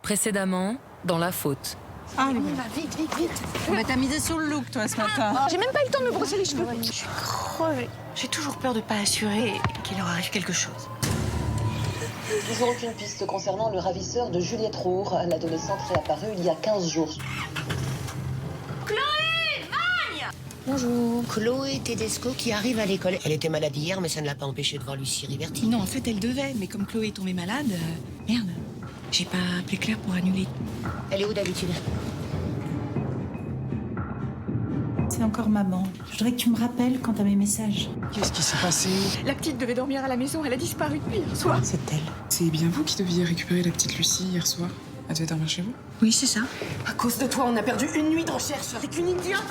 Précédemment, dans La Faute. Ah, on va vite. Mais t'as misé sur le look, toi, ce matin. J'ai même pas eu le temps de me brosser les cheveux. Je suis crevée. J'ai toujours peur de pas assurer et qu'il leur arrive quelque chose. Toujours aucune piste concernant le ravisseur de Juliette Roure. L'adolescente réapparue il y a 15 jours. Bonjour. Chloé Tedesco qui arrive à l'école. Elle était malade hier, mais ça ne l'a pas empêchée de voir Lucie Riverti. Non, en fait, elle devait, mais comme Chloé est tombée malade, merde. J'ai pas appelé Claire pour annuler. Elle est où d'habitude? C'est encore maman. Je voudrais que tu me rappelles quand t'as mes messages. Qu'est-ce qui s'est passé? La petite devait dormir à la maison, elle a disparu depuis hier soir. C'est elle. C'est bien vous qui deviez récupérer la petite Lucie hier soir. Elle devait dormir chez vous? Oui, c'est ça. À cause de toi, on a perdu une nuit de recherche. T'es qu'une idiote.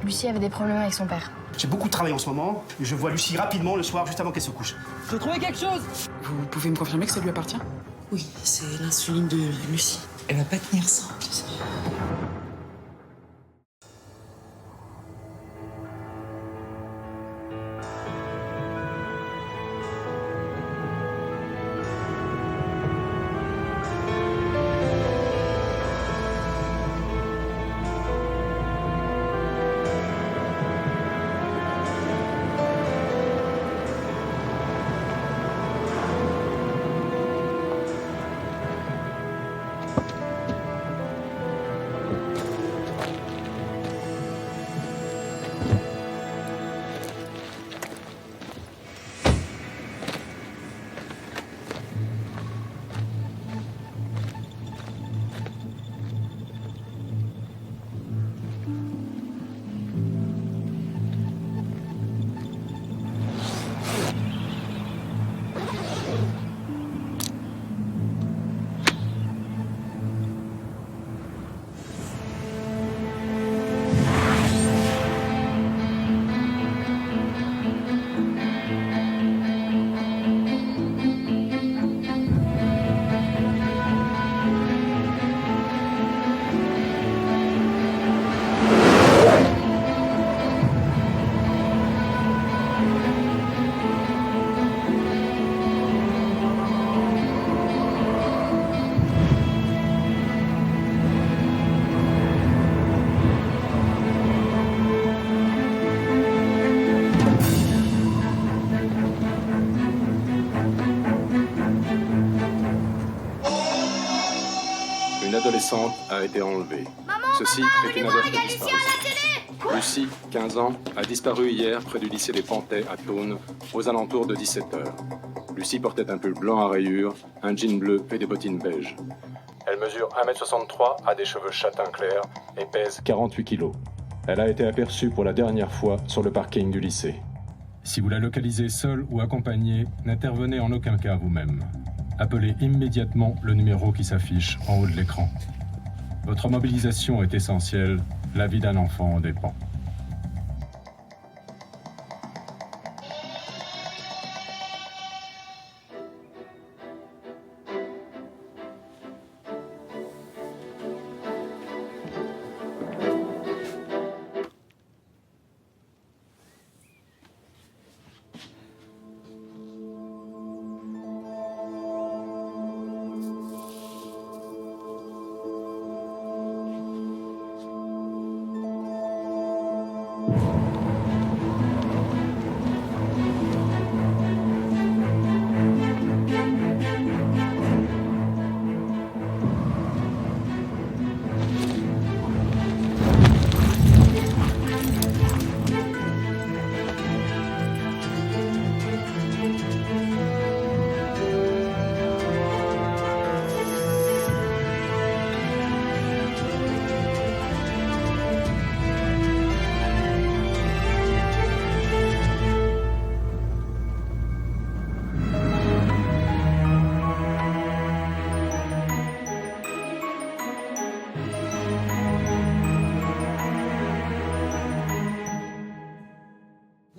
Lucie avait des problèmes avec son père. J'ai beaucoup travaillé en ce moment et je vois Lucie rapidement le soir, juste avant qu'elle se couche. J'ai trouvé quelque chose! Vous pouvez me confirmer que ça lui appartient? Oui, c'est l'insuline de Lucie. Elle va pas tenir sans, tu sais. Une adolescente a été enlevée. Ceci est une alerte de disparition. Lucie, 15 ans, a disparu hier près du lycée des Pantais à Thônes, aux alentours de 17h. Lucie portait un pull blanc à rayures, un jean bleu et des bottines beiges. Elle mesure 1m63, a des cheveux châtain clair et pèse 48 kilos. Elle a été aperçue pour la dernière fois sur le parking du lycée. Si vous la localisez seule ou accompagnée, n'intervenez en aucun cas vous-même. Appelez immédiatement le numéro qui s'affiche en haut de l'écran. Votre mobilisation est essentielle, la vie d'un enfant en dépend.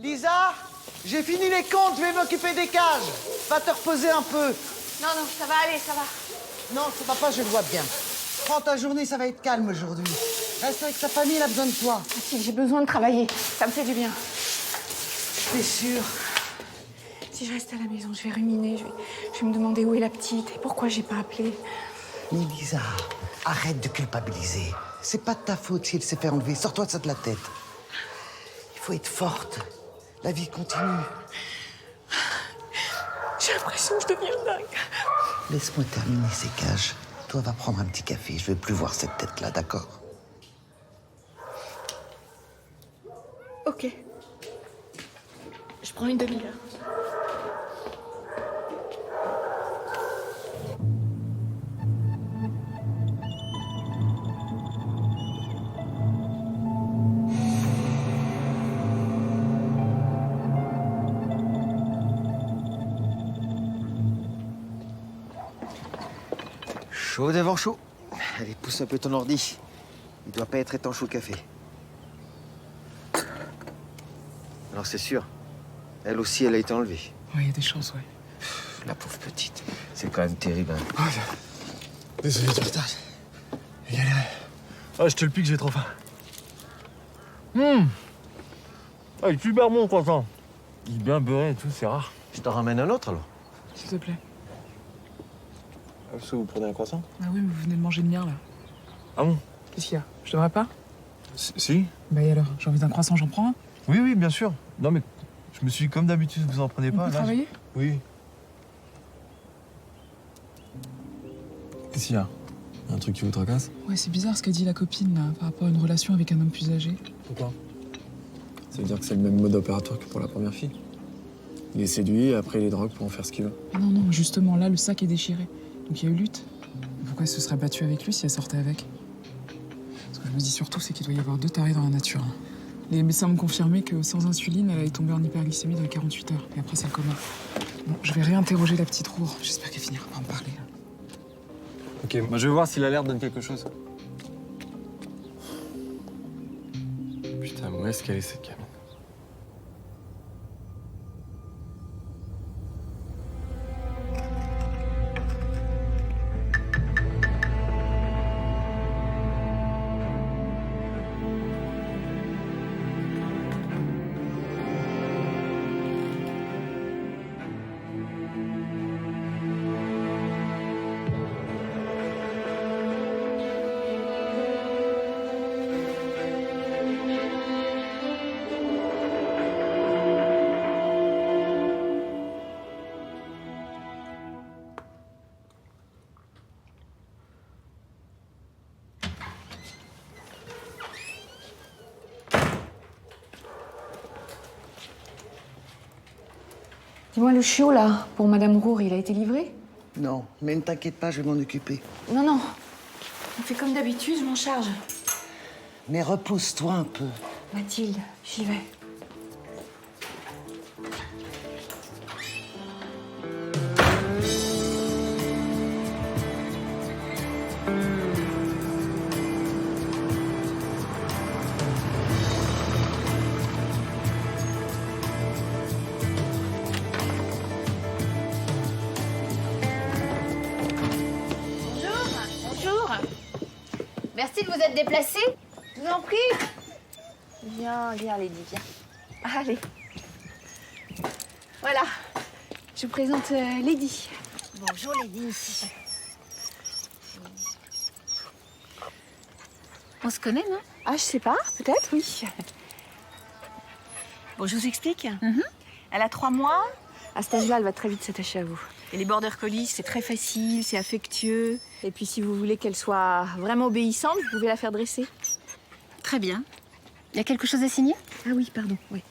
Lisa, j'ai fini les comptes, je vais m'occuper des cages. Va te reposer un peu. Non, ça va aller, ça va. Non, c'est papa, je le vois bien. Prends ta journée, ça va être calme aujourd'hui. Reste avec ta famille, elle a besoin de toi. Si, j'ai besoin de travailler. Ça me fait du bien. T'es sûre? Si je reste à la maison, je vais ruminer. Je vais me demander où est la petite et pourquoi j'ai pas appelé. Mélisa, arrête de culpabiliser. C'est pas de ta faute si elle s'est fait enlever. Sors-toi de ça de la tête. Il faut être forte. La vie continue. J'ai l'impression que je deviens dingue. Laisse-moi terminer ces cages. Toi, va prendre un petit café. Je veux plus voir cette tête-là, d'accord? Ok. Je prends une demi-heure. Chaud devant chaud. Allez, pousse un peu ton ordi. Il doit pas être étanche au café. Alors c'est sûr, elle aussi, elle a été enlevée. Ouais, il y a des chances, ouais. La pauvre petite. C'est quand même terrible, hein. Oh, désolé du retard. J'ai galéré. Ah, je te le pique, j'ai trop faim. Ah, il est super bon, croissant. Il est bien beurré et tout, c'est rare. Je t'en ramène un autre, alors? S'il te plaît. Est-ce que vous prenez un croissant? Ah oui, mais vous venez de manger le mien, là. Ah bon? Qu'est-ce qu'il y a? Je devrais pas? Si. Bah et alors? J'ai envie d'un croissant, j'en prends un? Oui, oui, bien sûr. Non, mais je me suis dit, comme d'habitude, vous en prenez On pas. peut travailler? Oui. Qu'est-ce qu'il y a? Un truc qui vous tracasse? Ouais, c'est bizarre ce qu'a dit la copine, là, par rapport à une relation avec un homme plus âgé. Pourquoi? Ça veut dire que c'est le même mode opératoire que pour la première fille. Il est séduit, après il les drogue pour en faire ce qu'il veut. Non, non, justement, là, le sac est déchiré. Donc il y a eu lutte. Pourquoi elle se serait battue avec lui si elle sortait avec? Ce que je me dis surtout, c'est qu'il doit y avoir deux tarés dans la nature. Les médecins m'ont confirmé que sans insuline, elle allait tomber en hyperglycémie dans les 48 heures. Et après, c'est le coma. Bon, je vais réinterroger la petite Roure. J'espère qu'elle finira par me parler. Ok, moi je vais voir si l'alerte donne quelque chose. Putain, où est-ce qu'elle est cette gamine? Dis-moi, le chiot, là, pour Madame Roure, il a été livré? Non, mais ne t'inquiète pas, je vais m'en occuper. Non, non. On fait comme d'habitude, je m'en charge. Mais repose-toi un peu. Mathilde, j'y vais. Merci de vous être déplacée. Je vous en prie. Viens, Lady, viens. Allez. Voilà. Je vous présente Lady. Bonjour, Lady. On se connaît, non? Ah, je sais pas, peut-être, oui. Bon, je vous explique. Elle a 3 mois. À cet âge-là, elle va très vite s'attacher à vous. Et les border collies, c'est très facile, c'est affectueux. Et puis, si vous voulez qu'elle soit vraiment obéissante, vous pouvez la faire dresser. Très bien. Il y a quelque chose à signer? Ah oui, pardon, oui.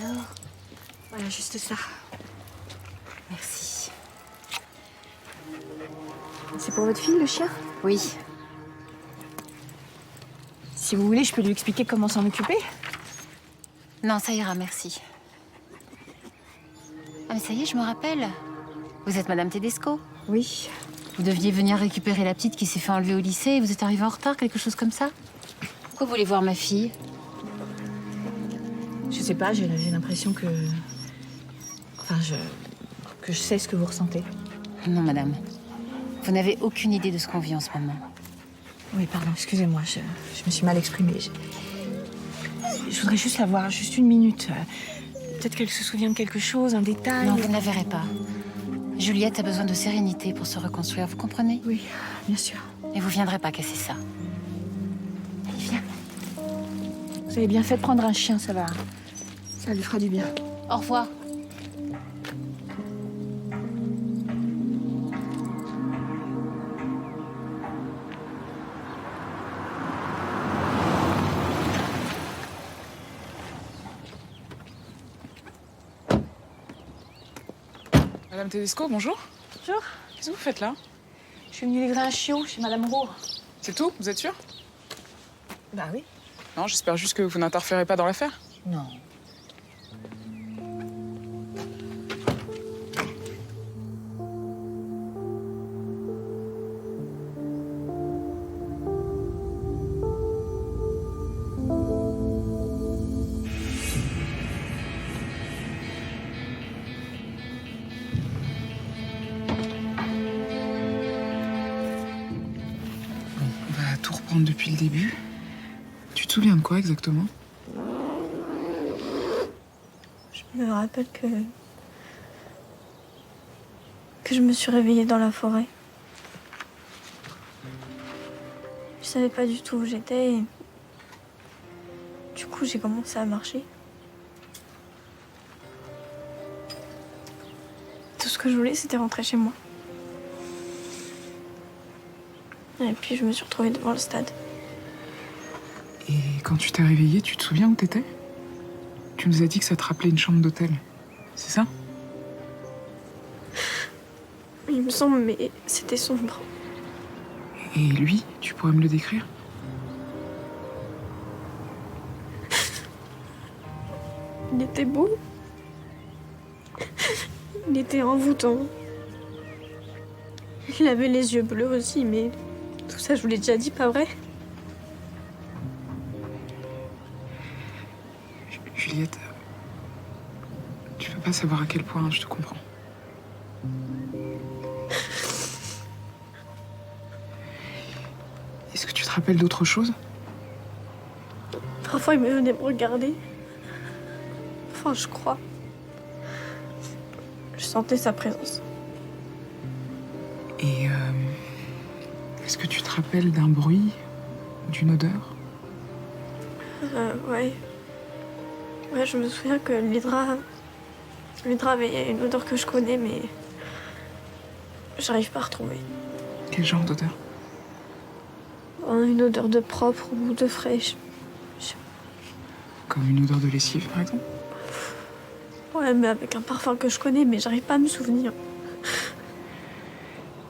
Alors, Voilà, juste ça. merci. C'est pour votre fille, le chien? Oui. Si vous voulez, je peux lui expliquer comment s'en occuper. Non, ça ira, merci. Ah, mais ça y est, je me rappelle. Vous êtes Madame Tedesco? Oui. Vous deviez venir récupérer la petite qui s'est fait enlever au lycée et vous êtes arrivée en retard, quelque chose comme ça? Pourquoi vous voulez voir ma fille? Je sais pas, j'ai l'impression que... Enfin, que je sais ce que vous ressentez. Non, madame. Vous n'avez aucune idée de ce qu'on vit en ce moment. Oui, pardon, excusez-moi, je me suis mal exprimée. Je voudrais juste la voir, juste une minute. Peut-être qu'elle se souvient de quelque chose, un détail. Non, vous ne la verrez pas. Juliette a besoin de sérénité pour se reconstruire, vous comprenez? Oui, bien sûr. Et vous viendrez pas casser ça. Allez, viens. Vous avez bien fait de prendre un chien, ça lui fera du bien. Au revoir. Madame Tedesco, bonjour. Bonjour. Qu'est-ce que vous faites là? Je suis venue livrer un chiot chez Madame Roux. C'est tout? Vous êtes sûr? Bah oui. Non, j'espère juste que vous n'interférez pas dans l'affaire. Non. On va tout reprendre depuis le début. Tu te souviens de quoi exactement? Je me rappelle que je me suis réveillée dans la forêt. Je savais pas du tout où j'étais et du coup j'ai commencé à marcher. Tout ce que je voulais c'était rentrer chez moi. Et puis je me suis retrouvée devant le stade. Et quand tu t'es réveillée, tu te souviens où t'étais? Tu nous as dit que ça te rappelait une chambre d'hôtel. C'est ça? Il me semble, mais c'était sombre. Et lui, tu pourrais me le décrire? Il était beau. Il était envoûtant. Il avait les yeux bleus aussi, mais tout ça je vous l'ai déjà dit, pas vrai? Juliette, tu peux pas savoir à quel point je te comprends. Est-ce que tu te rappelles d'autre chose? Parfois il me venait me regarder. Enfin, je crois. Je sentais sa présence. Et est-ce que tu te rappelles d'un bruit, d'une odeur? Ouais. Ouais, je me souviens que l'hydra avait une odeur que je connais, mais j'arrive pas à retrouver. Quel genre d'odeur? Une odeur de propre ou de fraîche. Comme une odeur de lessive, par exemple? Ouais, mais avec un parfum que je connais, mais j'arrive pas à me souvenir.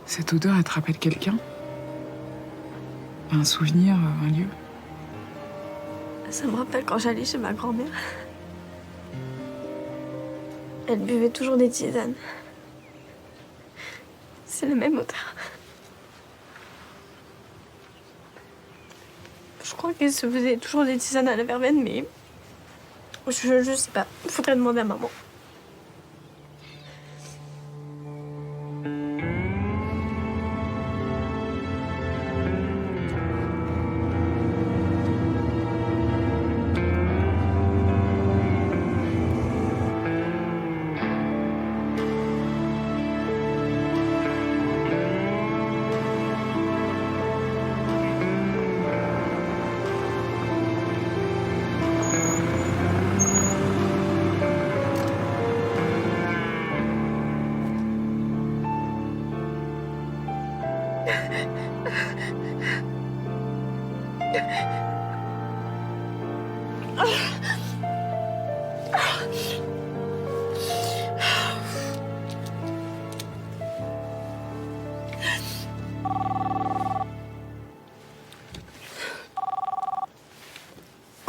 Cette odeur, elle te rappelle quelqu'un? Un souvenir, un lieu? Ça me rappelle quand j'allais chez ma grand-mère. Elle buvait toujours des tisanes. C'est la même odeur. Je crois qu'elle se faisait toujours des tisanes à la verveine, mais je sais pas. Il faudrait demander à maman.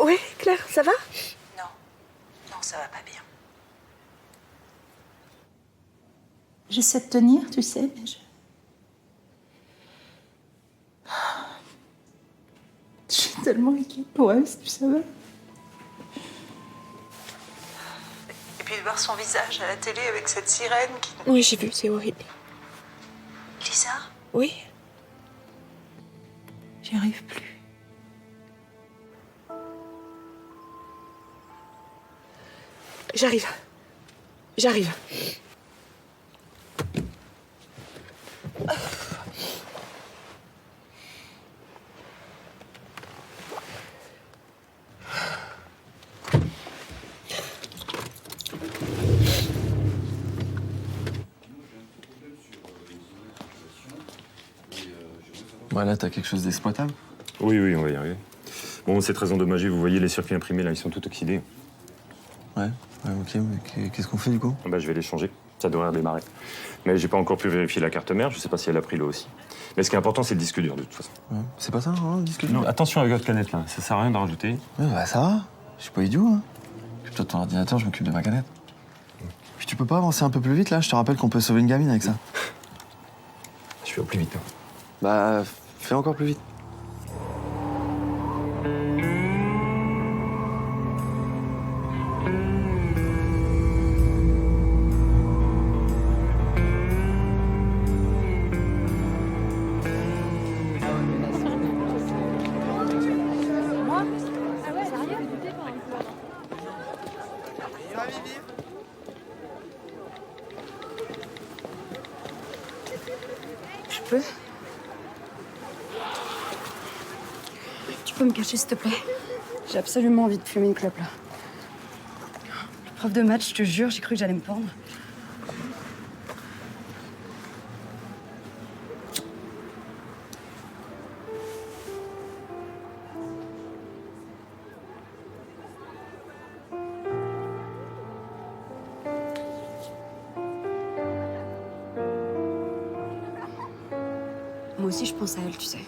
Ouais, Claire, ça va? Non, ça va pas bien. J'essaie de tenir, tu sais, mais je suis tellement inquiète pour elle, si tu savais. Et puis de voir son visage à la télé avec cette sirène qui... Oui, j'ai vu, c'est horrible. Lisa? Oui? J'y arrive plus. J'arrive. Ouais, là, t'as quelque chose d'exploitable. Oui, oui, on va y arriver. Bon, c'est très endommagé. Vous voyez, les circuits imprimés, là, ils sont tout oxydés. Ouais, ok, mais qu'est-ce qu'on fait du coup? Bah, je vais les changer. Ça devrait redémarrer. Mais j'ai pas encore pu vérifier la carte mère. Je sais pas si elle a pris l'eau aussi. Mais ce qui est important, c'est le disque dur, de toute façon. Ouais. C'est pas ça, hein, le disque dur? Non, attention avec votre canette, là. Ça sert à rien d'en rajouter. Ouais, bah ça va. Je suis pas idiot, hein. Puis toi, ton ordinateur, je m'occupe de ma canette. Puis tu peux pas avancer un peu plus vite, là? Je te rappelle qu'on peut sauver une gamine avec ça. Je fais au plus vite. Hein. Bah, fais encore plus vite. Je peux? Tu peux me cacher, s'il te plaît? J'ai absolument envie de fumer une clope, là. Le prof de maths, je te jure, j'ai cru que j'allais me pendre. Moi aussi, je pense à elle, tu sais.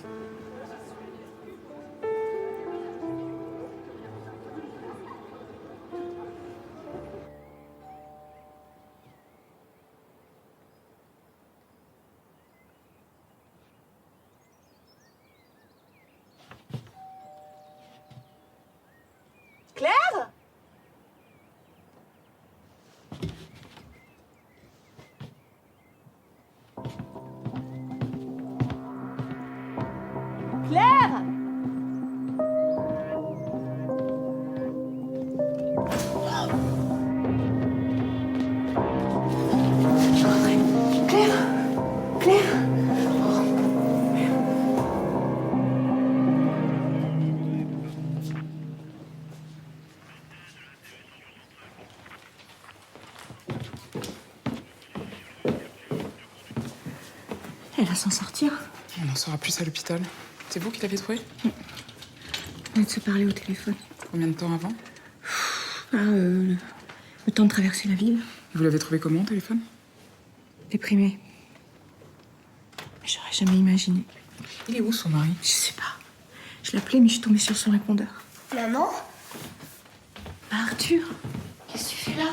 Claire? Claire? Claire? Claire? Elle va s'en sortir. On n'en saura plus à l'hôpital. C'est vous qui l'avez trouvé? On vient de se parler au téléphone. Combien de temps avant? Le temps de traverser la ville. Vous l'avez trouvé comment, au téléphone? Déprimée. J'aurais jamais imaginé. Il est où, son mari? Je sais pas. Je l'appelais, mais je suis tombée sur son répondeur. Maman? Bah, Arthur, Qu'est-ce que tu fais là?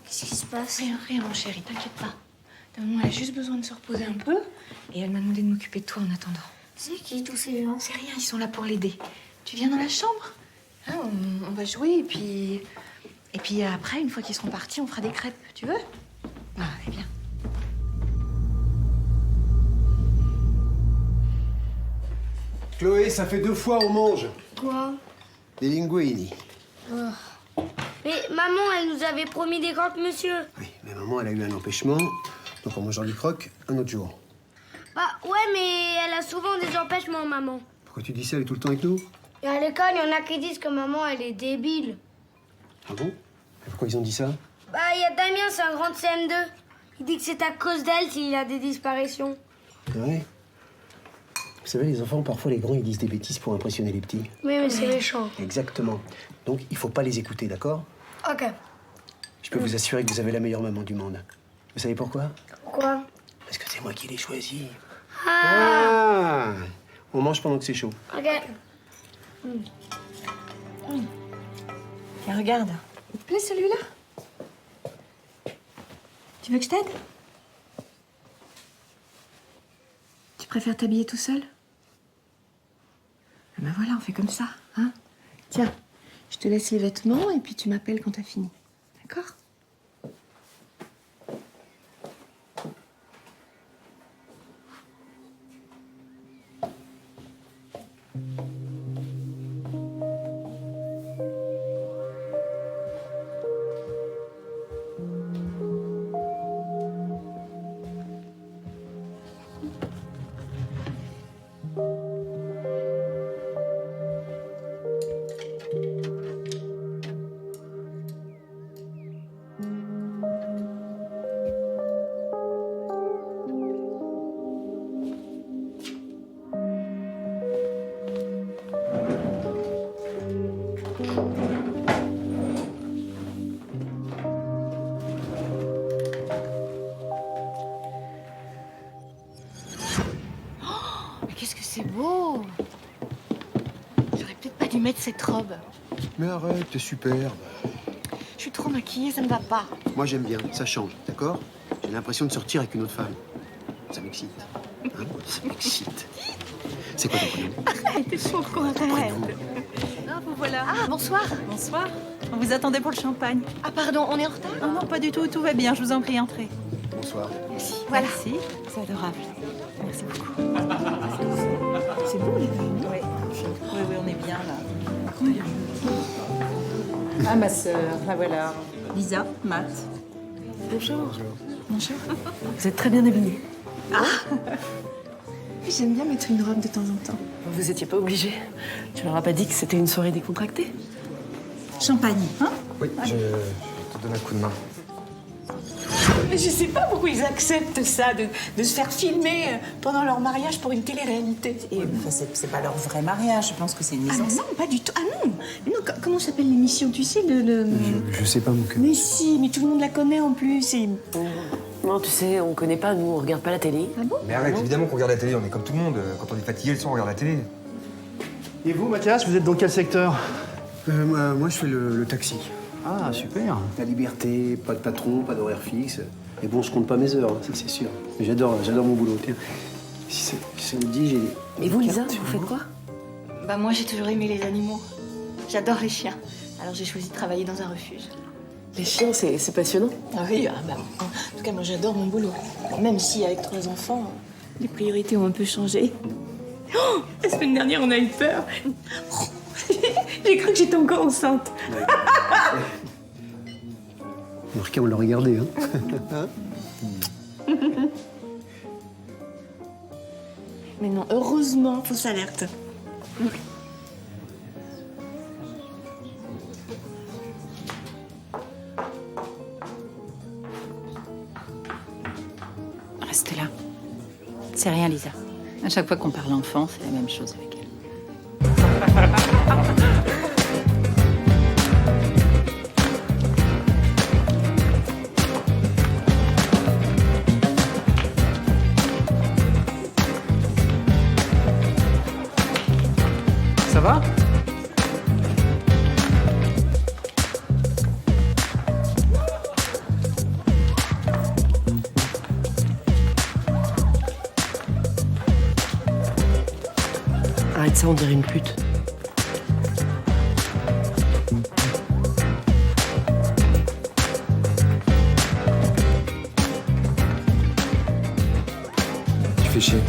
Qu'est-ce qui se passe? rien, mon chéri, t'inquiète pas. Maman, elle a juste besoin de se reposer un peu. Et elle m'a demandé de m'occuper de toi en attendant. C'est qui tous ces gens? C'est rien, ils sont là pour l'aider. Tu viens dans la chambre? Hein, on va jouer et puis... Et puis après, une fois qu'ils seront partis, on fera des crêpes. Tu veux? Ah, eh bien. Chloé, ça fait 2 fois on mange. Quoi? Des linguini. Mais maman, elle nous avait promis des croque-monsieur. Oui, mais maman, elle a eu un empêchement. Donc en mangeant du croque, un autre jour. Bah ouais, mais elle a souvent des empêchements, maman. Pourquoi tu dis ça? Elle est tout le temps avec nous? Et à l'école, il y en a qui disent que maman, elle est débile. Ah bon? Et pourquoi ils ont dit ça? Bah, il y a Damien, c'est un grand de CM2. Il dit que c'est à cause d'elle s'il y a des disparitions. Ouais. Vous savez, les enfants, parfois, les grands, ils disent des bêtises pour impressionner les petits. Oui, mais c'est méchant. Exactement. Donc, il faut pas les écouter, d'accord? Ok. Je peux vous assurer que vous avez la meilleure maman du monde. Vous savez pourquoi? Pourquoi? Parce que c'est moi qui l'ai choisi. Ah. On mange pendant que c'est chaud. Ok. Tiens, regarde. Il te plaît, celui-là? Tu veux que je t'aide? Tu préfères t'habiller tout seul? Ah ben voilà, on fait comme ça, hein? Tiens, je te laisse les vêtements et puis tu m'appelles quand t'as fini. D'accord? c'est beau. J'aurais peut-être pas dû mettre cette robe. Mais arrête, t'es superbe. Je suis trop maquillée, ça me va pas. Moi, j'aime bien, ça change, d'accord? J'ai l'impression de sortir avec une autre femme. Ça m'excite. Hein? Ça m'excite. C'est quoi ton prénom? Arrête, t'es trop con, arrête. Ah, vous voilà. Ah, bonsoir. Bonsoir. On vous attendait pour le champagne. Ah, pardon, on est en retard? Non, non, pas du tout. Tout va bien. Je vous en prie, entrez. Bonsoir. Merci. Voilà. Merci. C'est adorable. Merci beaucoup. C'est beau, les filles. Oui. Oui, on est bien, là. Ah, ma sœur, la voilà. Lisa, Matt. Bonjour. Bonjour. Vous êtes très bien habillée. Ah. J'aime bien mettre une robe de temps en temps. Vous étiez pas obligé. Tu leur as pas dit que c'était une soirée décontractée? Champagne, hein? Oui, je te donne un coup de main. Mais je sais pas pourquoi ils acceptent ça, de se faire filmer pendant leur mariage pour une télé-réalité. Et enfin, c'est pas leur vrai mariage. Je pense que c'est une mise en scène. Non, pas du tout. Ah non. Mais non, comment s'appelle l'émission, tu sais, Je sais pas, mon cœur. Mais si, mais tout le monde la connaît en plus. Et... Non, tu sais, on connaît pas, nous, on regarde pas la télé. Ah bon? Mais arrête, évidemment qu'on regarde la télé, on est comme tout le monde. Quand on est fatigué le soir, on regarde la télé. Et vous, Mathias, vous êtes dans quel secteur? Moi, je fais le taxi. Ah, super. La liberté, pas de patron, pas d'horaire fixe. Et bon, je compte pas mes heures, hein, ça c'est sûr. Mais j'adore mon boulot. Tiens, si ça vous dit, j'ai... Et vous, Lisa, vous faites quoi? Bah moi, j'ai toujours aimé les animaux. J'adore les chiens. Alors j'ai choisi de travailler dans un refuge. Les chiens, c'est passionnant. Ah oui, en tout cas, moi j'adore mon boulot. Même si avec 3 enfants, les priorités ont un peu changé. Oh, la semaine dernière, on a eu peur. J'ai cru que j'étais encore enceinte. Remarquez, on l'a regardé, hein. Mais non, heureusement, fausse alerte. Restez là. C'est rien, Lisa. À chaque fois qu'on parle enfant, c'est la même chose avec elle. Ça va? Arrête ça, on dirait une pute. Tu fais chier.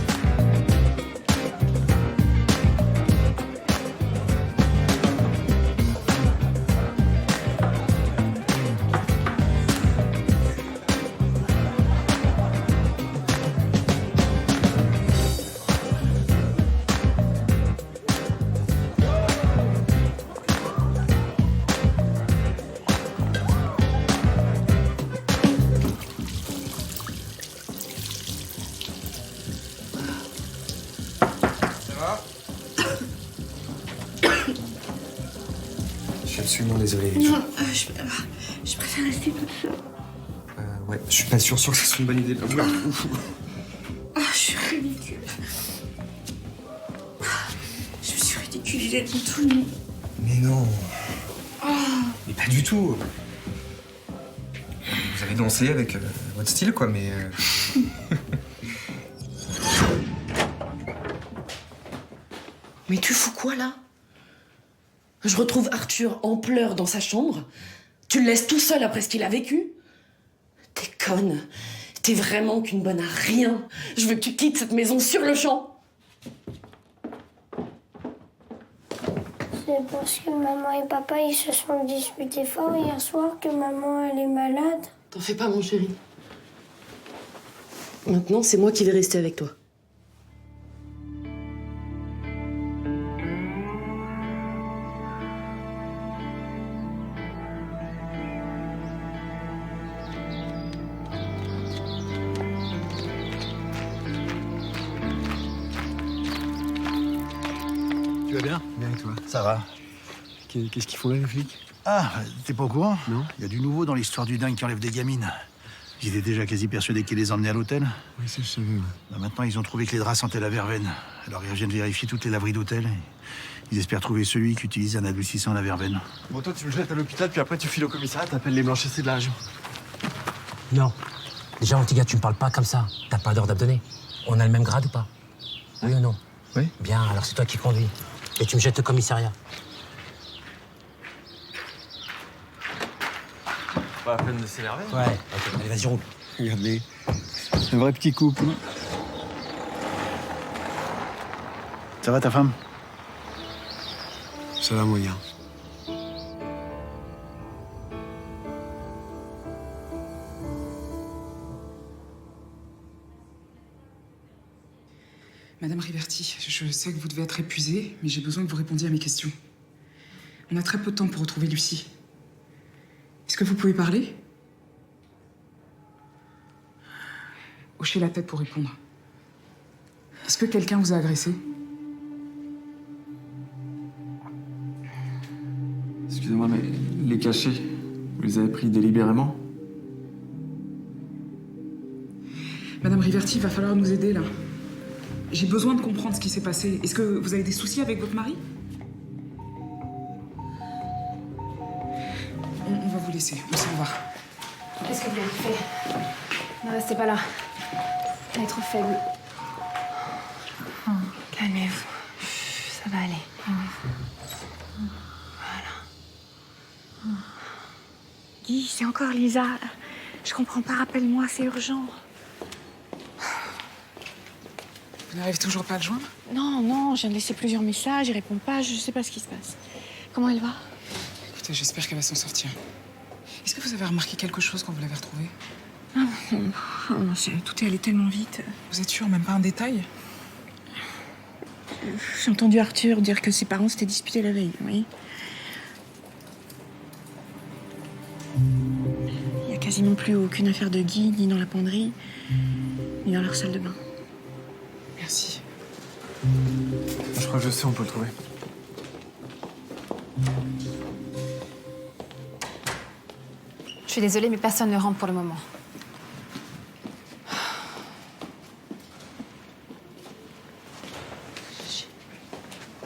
Je suis absolument désolé. Non, je préfère rester toute seule. Ouais, je suis pas sûr que ce soit une bonne idée. Ah, je suis ridicule. Je me suis ridiculisée devant tout le monde. Mais non. Oh. Mais pas du tout. Vous avez dansé avec votre style, quoi, mais... Mais tu fous quoi, là? Je retrouve Arthur en pleurs dans sa chambre. Tu le laisses tout seul après ce qu'il a vécu? T'es conne. T'es vraiment qu'une bonne à rien. Je veux que tu quittes cette maison sur le champ. C'est parce que maman et papa, ils se sont disputés fort hier soir que maman, elle est malade. T'en fais pas, mon chéri. Maintenant, c'est moi qui vais rester avec toi. Tu vas bien? Bien et toi? Ça va. Qu'est-ce qu'ils font là, les flics? Ah, t'es pas au courant? Non. Il y a du nouveau dans l'histoire du dingue qui enlève des gamines. Ils étaient déjà quasi persuadés qu'ils les emmenaient à l'hôtel. Oui, c'est ça. Bah, maintenant, ils ont trouvé que les draps sentaient la verveine. Alors, ils reviennent vérifier toutes les laveries d'hôtel. Ils espèrent trouver celui qui utilise un adoucissant à la verveine. Bon, toi, tu me jettes à l'hôpital, puis après, tu files au commissariat, t'appelles les blanchisseries de la région. Non. Déjà, mon petit gars, tu me parles pas comme ça. T'as pas d'ordre à me donner. On a le même grade ou pas? Oui ou non? Oui. Bien, alors c'est toi qui conduis. Et tu me jettes au commissariat. Pas la peine de s'énerver. Ouais, ok, allez, vas-y, roule. Regardez. Un vrai petit couple. Ça va, ta femme? Ça va moyen. Madame Riverti, je sais que vous devez être épuisée, mais j'ai besoin que vous répondiez à mes questions. On a très peu de temps pour retrouver Lucie. Est-ce que vous pouvez parler? Hochez la tête pour répondre. Est-ce que quelqu'un vous a agressé? Excusez-moi, mais les cachets, vous les avez pris délibérément? Madame Riverti, il va falloir nous aider, là. J'ai besoin de comprendre ce qui s'est passé. Est-ce que vous avez des soucis avec votre mari? On va vous laisser, on s'en va. Qu'est-ce que vous avez fait? Ne restez pas là. Elle est trop faible. Oh, calmez-vous. Ça va aller. Calmez-vous. Voilà. Guy, c'est encore Lisa. Je comprends pas, rappelle-moi, c'est urgent. Vous n'arrivez toujours pas à le joindre? Non, je viens de laisser plusieurs messages, il répond pas, je sais pas ce qui se passe. Comment elle va? Écoutez, j'espère qu'elle va s'en sortir. Est-ce que vous avez remarqué quelque chose quand vous l'avez retrouvée? Non, tout est allé tellement vite. Vous êtes sûre, même pas un détail? J'ai entendu Arthur dire que ses parents s'étaient disputés la veille, oui. Il n'y a quasiment plus aucune affaire de Guy, ni dans la penderie, ni dans leur salle de bain. Merci. Je crois que je sais, on peut le trouver. Je suis désolée, mais personne ne rentre pour le moment.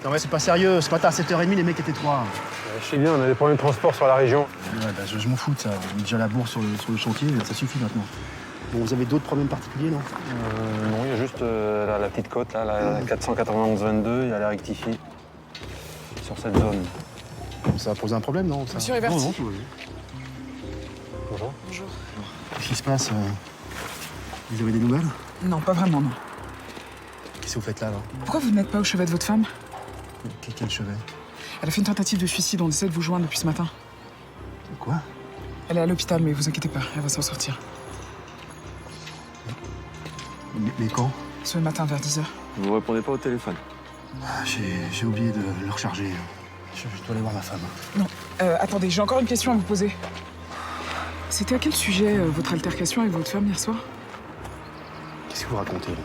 Non mais c'est pas sérieux, ce matin à 7h30, les mecs étaient 3. Je sais bien, on a des problèmes de transport sur la région. Ouais, bah, je m'en fous de ça. On est déjà à la bourre sur le chantier, ça suffit maintenant. Bon, vous avez d'autres problèmes particuliers, non? Non, il y a juste la petite côte, là, la 491-22, il y a la rectifier sur cette zone. Ça va poser un problème, non ça... Monsieur Riverti. Non, tout va bien. Bonjour. Bonjour. Qu'est-ce qui se passe? Vous avez des nouvelles? Non, pas vraiment, non. Qu'est-ce que vous faites là, alors? Pourquoi vous n'êtes pas au chevet de votre femme? Quel chevet? Elle a fait une tentative de suicide, on essaie de vous joindre depuis ce matin. Quoi? Elle est à l'hôpital, mais vous inquiétez pas, elle va s'en sortir. Mais quand? Ce matin, vers 10h. Vous répondez pas au téléphone? J'ai oublié de le recharger. Je dois aller voir ma femme. Non, attendez, j'ai encore une question à vous poser. C'était à quel sujet, votre altercation avec votre femme hier soir? Qu'est-ce que vous racontez, là?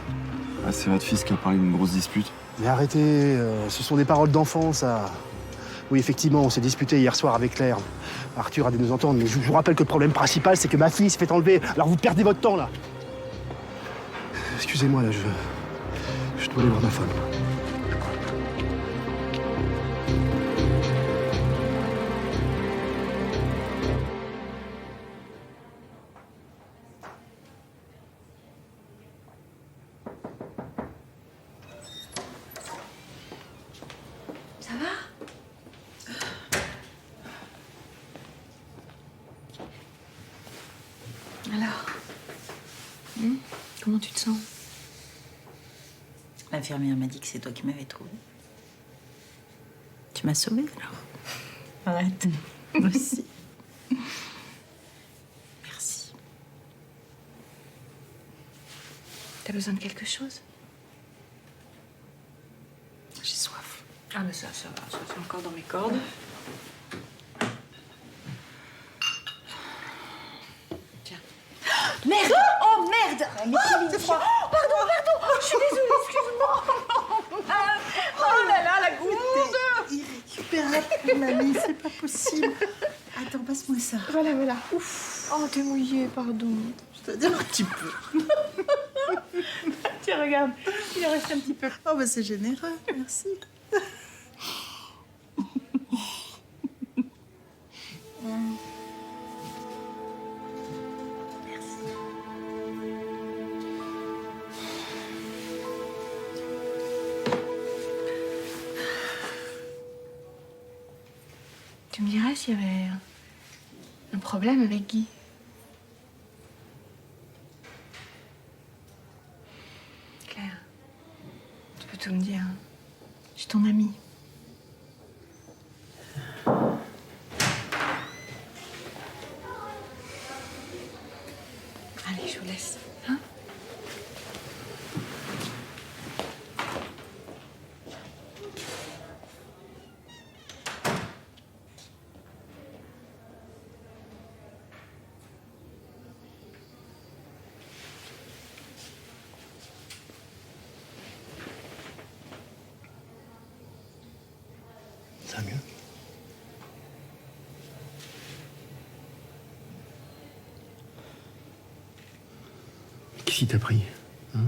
Ah, c'est votre fils qui a parlé d'une grosse dispute. Mais arrêtez, ce sont des paroles d'enfant, ça. Oui, effectivement, on s'est disputé hier soir avec Claire. Arthur a dû nous entendre, mais je vous rappelle que le problème principal, c'est que ma fille s'est fait enlever. Alors vous perdez votre temps, là. Excusez-moi, là, je dois aller voir ma femme. Ça va? Alors, comment tu te sens? L'infirmière m'a dit que c'est toi qui m'avais trouvé. Tu m'as sauvée alors. Arrête. Moi aussi. Merci. T'as besoin de quelque chose? J'ai soif. Ah mais ça va, ça c'est encore dans mes cordes. Tiens. Merde! Oh merde! Mais c'est froid! Oh, pardon! Je suis désolée, excuse-moi! Oh là là, la gourde! Irrécupérable, mamie, c'est pas possible. Attends, passe-moi ça. Voilà. Ouf! Oh, t'es mouillée, pardon. C'est-à-dire un petit peu. Tiens, regarde, il en reste un petit peu. Oh, bah c'est généreux, merci. Tu me diras s'il y avait un problème avec Guy. Claire, tu peux tout me dire. Je suis ton amie. Allez, je vous laisse. Hein? Ça va mieux? Qu'est-ce qui t'a pris? Hein?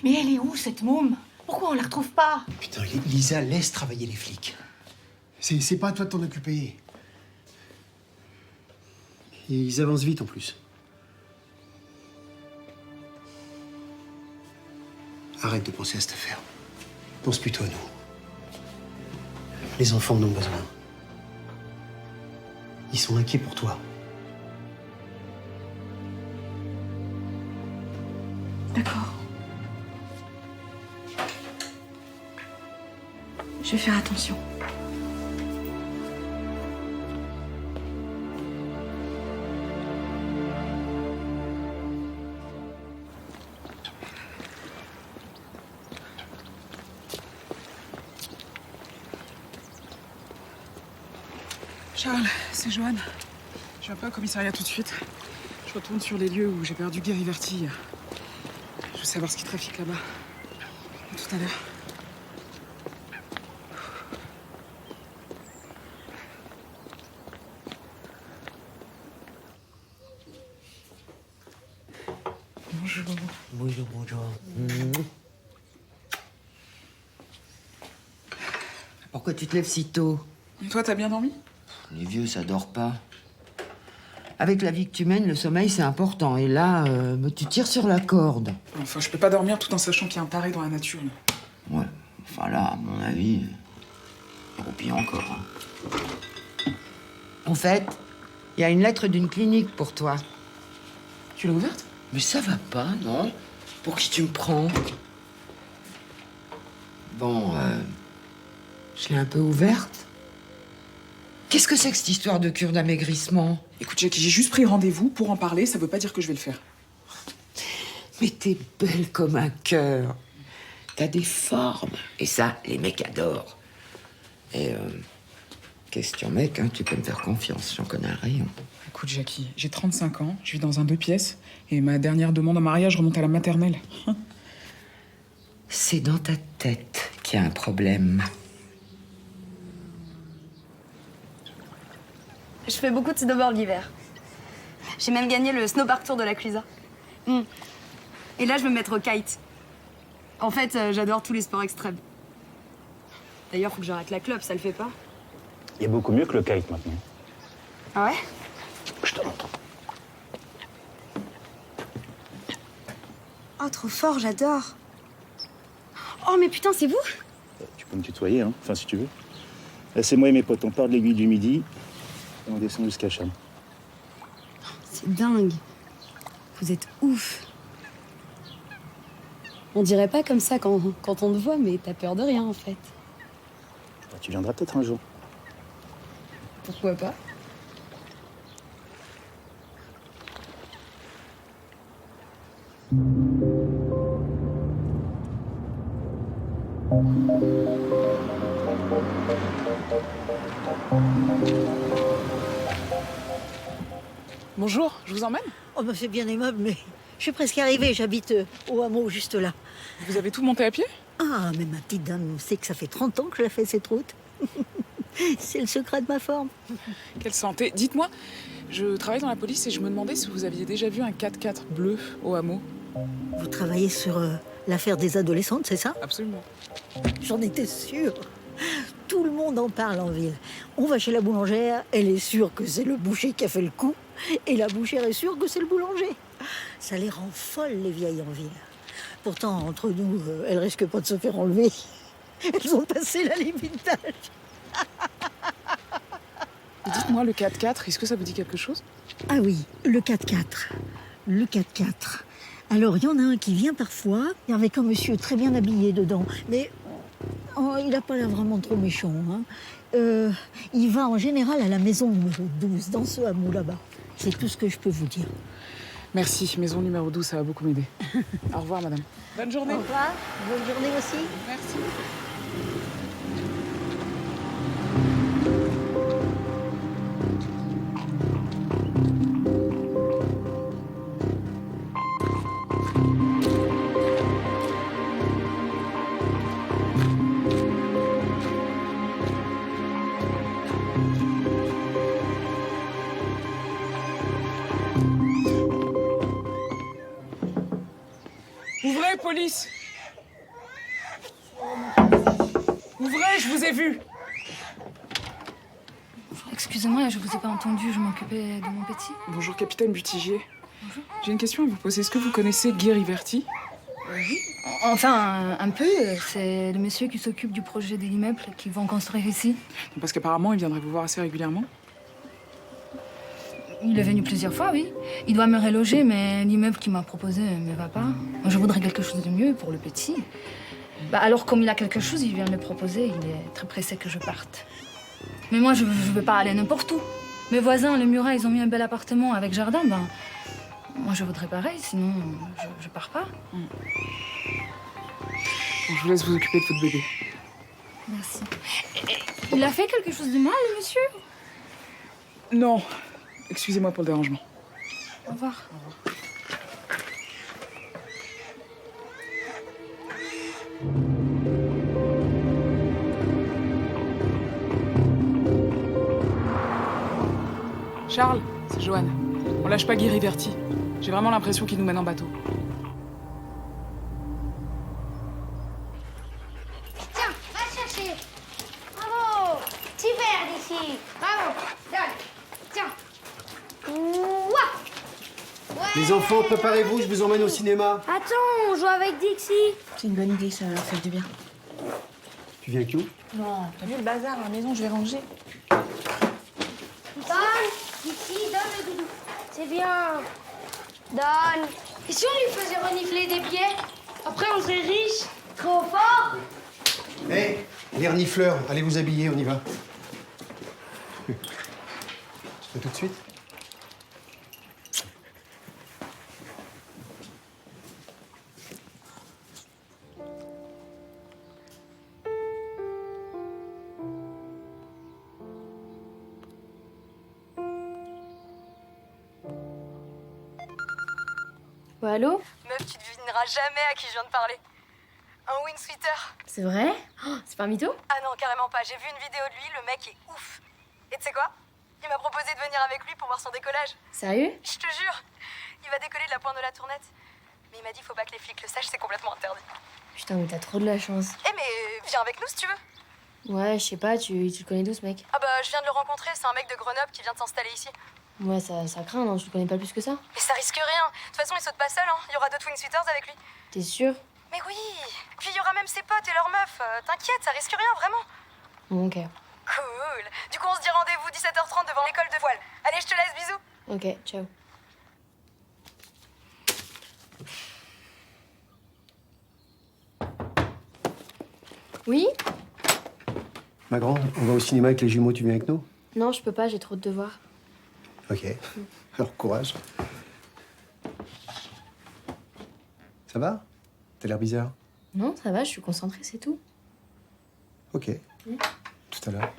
Mais elle est où, cette môme? Pourquoi on la retrouve pas? Putain, Lisa, laisse travailler les flics. C'est pas à toi de t'en occuper. Et ils avancent vite en plus. Arrête de penser à cette affaire. Pense plutôt à nous. Les enfants en ont besoin. Ils sont inquiets pour toi. D'accord. Je vais faire attention. Charles, c'est Joanne. Je viens pas au commissariat tout de suite. Je retourne sur les lieux où j'ai perdu Guy Riverty. Je veux savoir ce qui trafique là-bas. À tout à l'heure. Bonjour. Bonjour, bonjour. Pourquoi tu te lèves si tôt? Et toi, t'as bien dormi? Les vieux, ça dort pas. Avec la vie que tu mènes, le sommeil, c'est important. Et là, tu tires sur la corde. Enfin, je peux pas dormir tout en sachant qu'il y a un taré dans la nature. Là. Ouais. Enfin là, à mon avis, il roupille encore. Hein. En fait, il y a une lettre d'une clinique pour toi. Tu l'as ouverte? Mais ça va pas, non? Pour qui tu me prends? Bon, je l'ai un peu ouverte. Qu'est-ce que c'est que cette histoire de cure d'amaigrissement? Écoute, Jackie, j'ai juste pris rendez-vous pour en parler, ça veut pas dire que je vais le faire. Mais t'es belle comme un cœur. T'as des formes. Et ça, les mecs adorent. Et, question mec, hein, tu peux me faire confiance, j'en connais rien. Écoute, Jackie, j'ai 35 ans, je vis dans un 2 pièces, et ma dernière demande en mariage remonte à la maternelle. C'est dans ta tête qu'il y a un problème. Je fais beaucoup de snowboard l'hiver. J'ai même gagné le snowpark tour de la Clusa. Et là, je vais me mettre au kite. En fait, j'adore tous les sports extrêmes. D'ailleurs, faut que j'arrête la clope, ça le fait pas? Il y a beaucoup mieux que le kite maintenant. Ah ouais? Je te montre. Oh, trop fort, j'adore. Oh, mais putain, c'est vous? Tu peux me tutoyer, hein, enfin si tu veux. Là, c'est moi et mes potes, on part de l'aiguille du Midi et on descend jusqu'à Cham. C'est dingue. Vous êtes ouf. On dirait pas comme ça quand on te voit, mais t'as peur de rien, en fait. Tu viendras peut-être un jour. Pourquoi pas? Bonjour, je vous emmène? Oh bah c'est bien aimable, mais je suis presque arrivée, j'habite au hameau, juste là. Vous avez tout monté à pied? Ah, mais ma petite dame sait que ça fait 30 ans que je la fais cette route. C'est le secret de ma forme. Quelle santé. Dites-moi, je travaille dans la police et je me demandais si vous aviez déjà vu un 4x4 bleu au hameau. Vous travaillez sur l'affaire des adolescentes, c'est ça? Absolument. J'en étais sûre. Tout le monde en parle en ville. On va chez la boulangère, elle est sûre que c'est le boucher qui a fait le coup, et la bouchère est sûre que c'est le boulanger. Ça les rend folles, les vieilles en ville. Pourtant, entre nous, elles risquent pas de se faire enlever. Elles ont passé la limite d'âge. Dites-moi, le 4x4, est-ce que ça vous dit quelque chose? Ah oui, le 4x4. Le 4x4. Alors, il y en a un qui vient parfois, avec un monsieur très bien habillé dedans. Mais il n'a pas l'air vraiment trop méchant. Hein. Il va en général à la maison numéro 12, dans ce hameau là-bas. C'est tout ce que je peux vous dire. Merci, maison numéro 12, ça va beaucoup m'aider. Au revoir, madame. Bonne journée. Au revoir. Bonne journée aussi. Merci. Ouvrez, police! Ouvrez, je vous ai vu! Excusez-moi, je vous ai pas entendu, je m'occupais de mon petit. Bonjour, capitaine Butigier. Bonjour. J'ai une question à vous poser. Est-ce que vous connaissez Guy Riverti? Oui. Enfin, un peu. C'est le monsieur qui s'occupe du projet de l'immeuble qu'ils vont construire ici. Parce qu'apparemment, il viendrait vous voir assez régulièrement. Il est venu plusieurs fois, oui. Il doit me reloger, mais l'immeuble qu'il m'a proposé ne me va pas. Moi, je voudrais quelque chose de mieux pour le petit. Alors, comme il a quelque chose, il vient me le proposer. Il est très pressé que je parte. Mais moi, je veux pas aller n'importe où. Mes voisins, les Murat, ils ont mis un bel appartement avec jardin. Moi, je voudrais pareil, sinon je pars pas. Bon, je vous laisse vous occuper de votre bébé. Merci. Il a fait quelque chose de mal, le monsieur? Non. Excusez-moi pour le dérangement. Au revoir. Charles, c'est Joanne. On lâche pas Guy Riverti. J'ai vraiment l'impression qu'il nous mène en bateau. Tiens, va chercher. Bravo. Super d'ici. Bravo. Donne. Tiens. Ouah. Ouais. Les enfants, préparez-vous, je vous emmène au cinéma. Attends, on joue avec Dixie. C'est une bonne idée, ça va leur faire du bien. Tu viens avec nous? Non, t'as vu le bazar à la maison, je vais ranger. Donne. Dixie, donne le doudou. C'est bien. Donne. Et si on lui faisait renifler des pieds? Après, on serait riche. Trop fort. Hé, les renifleurs, allez vous habiller, on y va. À tout de suite. Ouais, allô? Meuf, tu devineras jamais à qui je viens de parler. Un windsweeter. C'est vrai? Oh, c'est pas un mytho? Ah non, carrément pas. J'ai vu une vidéo de lui, le mec est ouf. Et tu sais quoi? Il m'a proposé de venir avec lui pour voir son décollage. Sérieux? Je te jure. Il va décoller de la pointe de la Tournette. Mais il m'a dit faut pas que les flics le sachent, c'est complètement interdit. Putain, mais t'as trop de la chance. Eh mais viens avec nous si tu veux. Ouais, je sais pas, tu le connais d'où ce mec? Ah bah je viens de le rencontrer, c'est un mec de Grenoble qui vient de s'installer ici. Ouais, ça craint, non? Tu le connais pas plus que ça? Mais ça risque rien. De toute façon, il saute pas seul, hein. Il y aura d'autres windsweeters avec lui. T'es sûr? Mais oui. Puis il y aura même ses potes et leurs meufs. T'inquiète, ça risque rien, vraiment. Bon, ok. Cool. Du coup, on se dit rendez-vous 17h30 devant l'école de voile. Allez, je te laisse, bisous. Ok, ciao. Oui? Ma grande, on va au cinéma avec les jumeaux, tu viens avec nous? Non, je peux pas, j'ai trop de devoirs. Ok. Alors, courage. Ça va? T'as l'air bizarre. Non, ça va, je suis concentrée, c'est tout. Ok. Tout à l'heure.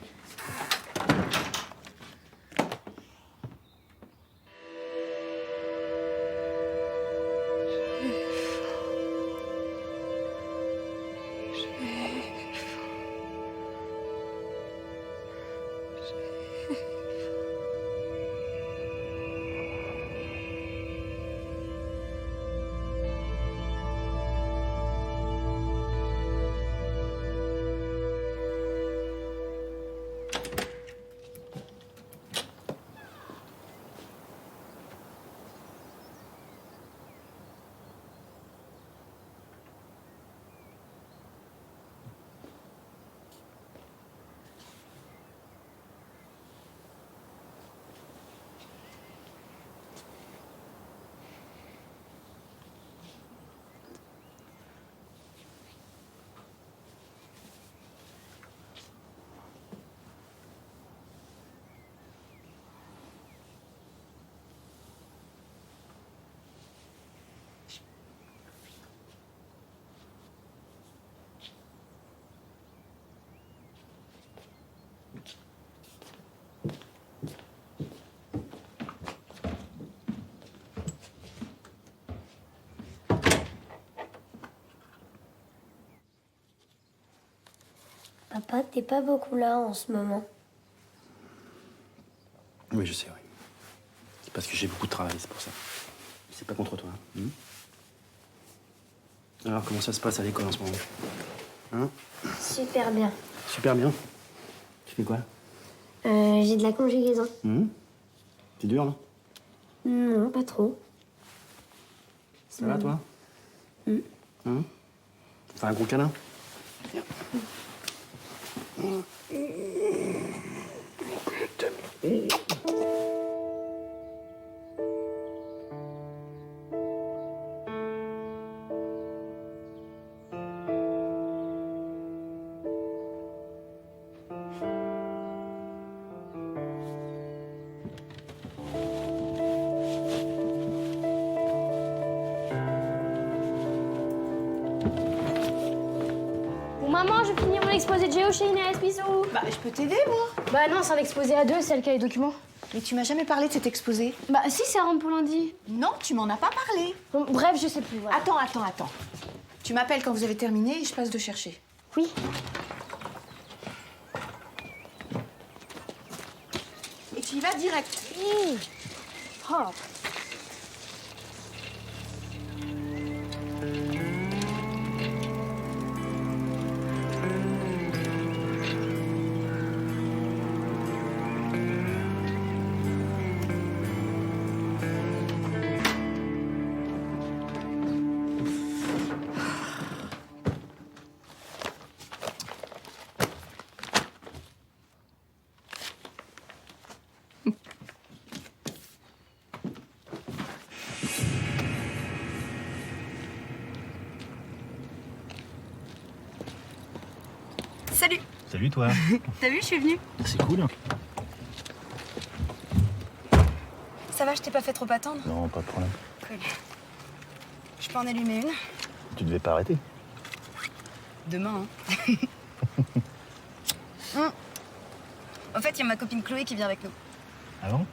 Papa, t'es pas beaucoup là en ce moment. Oui, je sais, oui. C'est parce que j'ai beaucoup de travail, c'est pour ça. C'est pas contre toi. Hein. Alors, comment ça se passe à l'école en ce moment? Hein? Super bien. Super bien. Tu fais quoi? J'ai de la conjugaison. C'est dur, là? Non, pas trop. Ça va, toi? Hein? Fais un gros câlin? Viens. Bon, maman, je vais finir mon exposé de géo chez Inès, bisous. Bah, je peux t'aider, moi. Bah non, c'est un exposé à deux, c'est elle qui a les documents. Mais tu m'as jamais parlé de cet exposé. Bah si, ça rentre pour lundi. Non, tu m'en as pas parlé. Bon, bref, je sais plus, voilà. Attends. Tu m'appelles quand vous avez terminé et je passe de chercher. Oui. Et tu y vas direct. Oui. Oh. Salut. Salut, toi. T'as vu, je suis venue. C'est cool. Ça va, je t'ai pas fait trop attendre? Non, pas de problème. Cool. Je peux en allumer une? Tu devais pas arrêter. Demain, hein. En fait, il y a ma copine Chloé qui vient avec nous. Ah bon?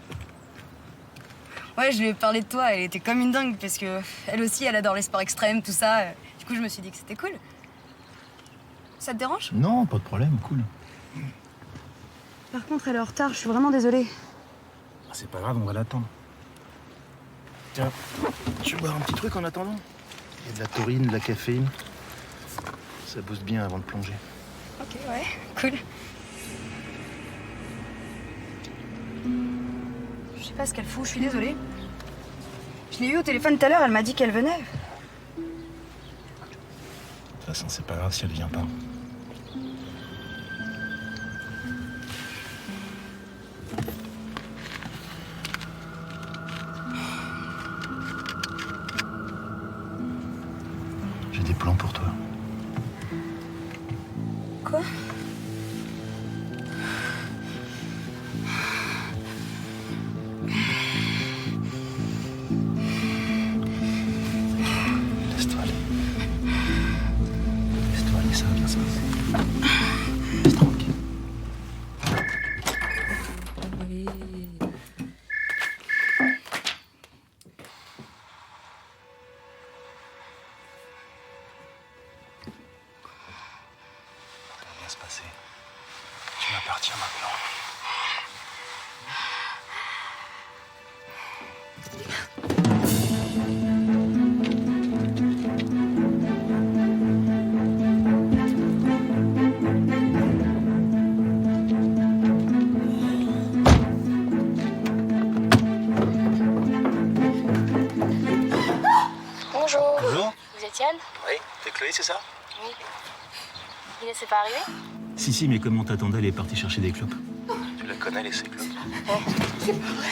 Ouais, je lui ai parlé de toi, elle était comme une dingue parce que elle aussi, elle adore les sports extrêmes, tout ça. Du coup, je me suis dit que c'était cool. Ça te dérange? Non, pas de problème, cool. Par contre, elle est en retard, je suis vraiment désolée. Ah, c'est pas grave, on va l'attendre. Tiens, tu veux boire un petit truc en attendant? Il y a de la taurine, de la caféine. Ça booste bien avant de plonger. Ok, ouais, cool. Je sais pas ce qu'elle fout, je suis désolée. Je l'ai eue au téléphone tout à l'heure, elle m'a dit qu'elle venait. De toute façon, c'est pas grave si elle vient pas. J'ai des plans pour toi. Quoi? Bonjour. Bonjour. Vous êtes Yann? Oui, c'est Chloé, c'est ça? Oui. Inès n'est pas arrivée? Si, mais comme on t'attendait, elle est partie chercher des clopes. Tu la connais, les clopes? C'est pas vrai.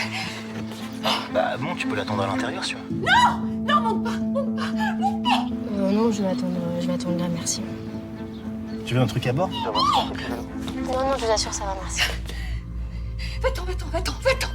Bah bon, tu peux l'attendre à l'intérieur, si tu veux. Non! Non, monte pas! Monte pas! Monte pas! Non, je vais attendre là, merci. Tu veux un truc à bord? Non, je vous assure, ça va, merci. Va-t'en, va-t'en, va-t'en, va-t'en!